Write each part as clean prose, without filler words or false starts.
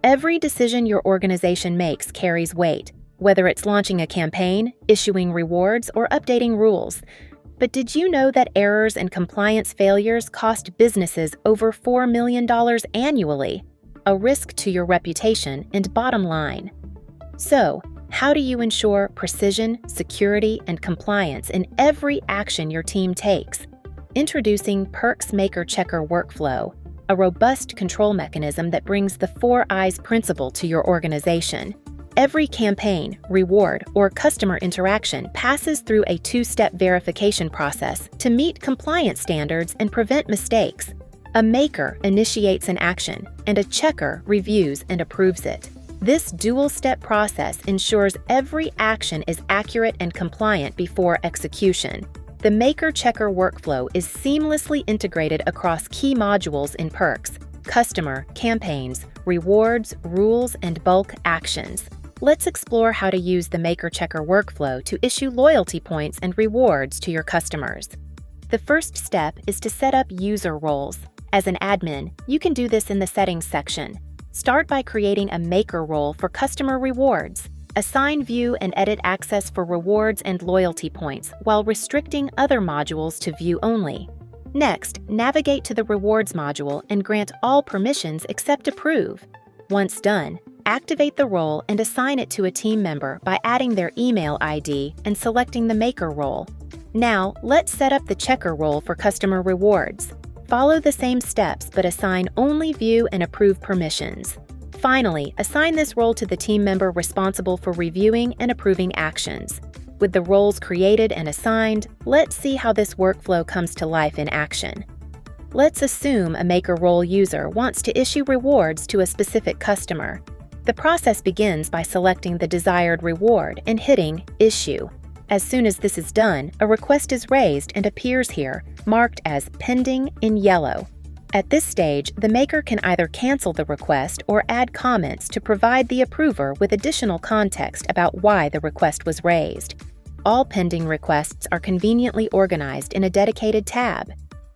Every decision your organization makes carries weight, whether it's launching a campaign, issuing rewards, or updating rules. But did you know that errors and compliance failures cost businesses over $4 million annually? A risk to your reputation and bottom line. So, how do you ensure precision, security, and compliance in every action your team takes? Introducing Perx Maker Checker Workflow, a robust control mechanism that brings the 4 Eyes principle to your organization. Every campaign, reward, or customer interaction passes through a 2-step verification process to meet compliance standards and prevent mistakes. A maker initiates an action, and a checker reviews and approves it. This dual-step process ensures every action is accurate and compliant before execution. The Maker Checker workflow is seamlessly integrated across key modules in Perx: customer, campaigns, rewards, rules, and bulk actions. Let's explore how to use the Maker Checker workflow to issue loyalty points and rewards to your customers. The first step is to set up user roles. As an admin, you can do this in the Settings section. Start by creating a Maker role for customer rewards. Assign view and edit access for rewards and loyalty points while restricting other modules to view only. Next, navigate to the Rewards module and grant all permissions except Approve. Once done, activate the role and assign it to a team member by adding their email ID and selecting the Maker role. Now, let's set up the Checker role for customer rewards. Follow the same steps but assign only view and approve permissions. Finally, assign this role to the team member responsible for reviewing and approving actions. With the roles created and assigned, let's see how this workflow comes to life in action. Let's assume a Maker role user wants to issue rewards to a specific customer. The process begins by selecting the desired reward and hitting Issue. As soon as this is done, a request is raised and appears here, marked as Pending in yellow. At this stage, the maker can either cancel the request or add comments to provide the approver with additional context about why the request was raised. All pending requests are conveniently organized in a dedicated tab.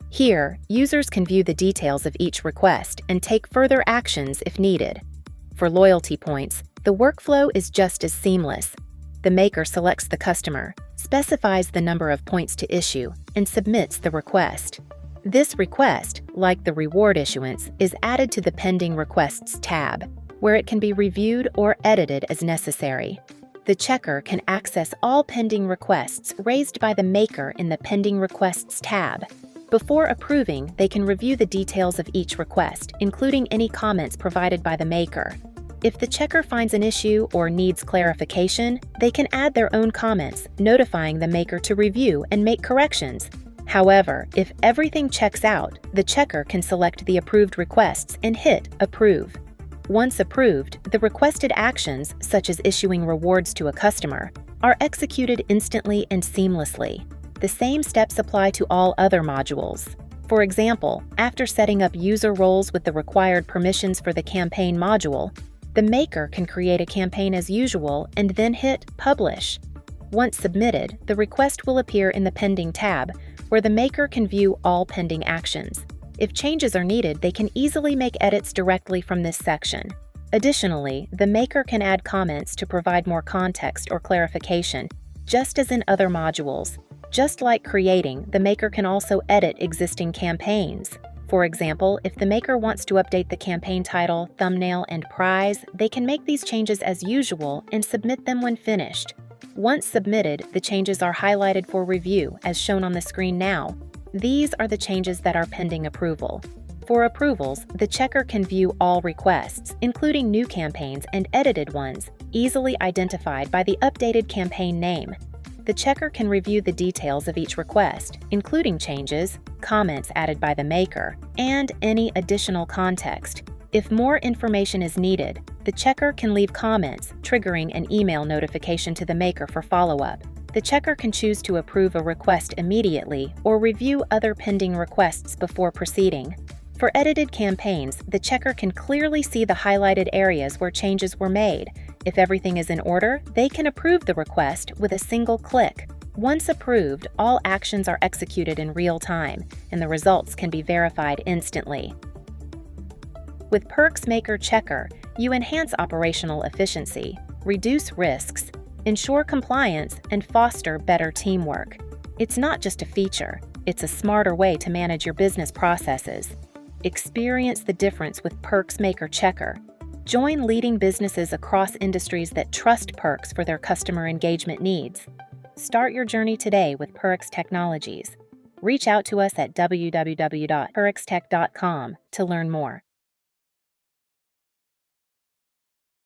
Here, users can view the details of each request and take further actions if needed. For loyalty points, the workflow is just as seamless. The maker selects the customer, specifies the number of points to issue, and submits the request. This request, like the reward issuance, is added to the Pending Requests tab, where it can be reviewed or edited as necessary. The checker can access all pending requests raised by the maker in the Pending Requests tab. Before approving, they can review the details of each request, including any comments provided by the maker. If the checker finds an issue or needs clarification, they can add their own comments, notifying the maker to review and make corrections. However, if everything checks out, the checker can select the approved requests and hit Approve. Once approved, the requested actions, such as issuing rewards to a customer, are executed instantly and seamlessly. The same steps apply to all other modules. For example, after setting up user roles with the required permissions for the campaign module, the maker can create a campaign as usual and then hit Publish. Once submitted, the request will appear in the Pending tab, where the maker can view all pending actions. If changes are needed, they can easily make edits directly from this section. Additionally, the maker can add comments to provide more context or clarification, just as in other modules. Just like creating, the maker can also edit existing campaigns. For example, if the maker wants to update the campaign title, thumbnail, and prize, they can make these changes as usual and submit them when finished. Once submitted, the changes are highlighted for review, as shown on the screen now. These are the changes that are pending approval. For approvals, the checker can view all requests, including new campaigns and edited ones, easily identified by the updated campaign name. The checker can review the details of each request, including changes, comments added by the maker, and any additional context. If more information is needed, the checker can leave comments, triggering an email notification to the maker for follow-up. The checker can choose to approve a request immediately or review other pending requests before proceeding. For edited campaigns, the checker can clearly see the highlighted areas where changes were made. If everything is in order, they can approve the request with a single click. Once approved, all actions are executed in real time, and the results can be verified instantly. With Perx Maker Checker, You enhance operational efficiency, reduce risks, ensure compliance, and foster better teamwork. It's not just a feature, it's a smarter way to manage your business processes. Experience the difference with Perx Maker Checker. Join leading businesses across industries that trust Perx for their customer engagement needs. Start your journey today with Perx Technologies. Reach out to us at www.perxtech.com to learn more.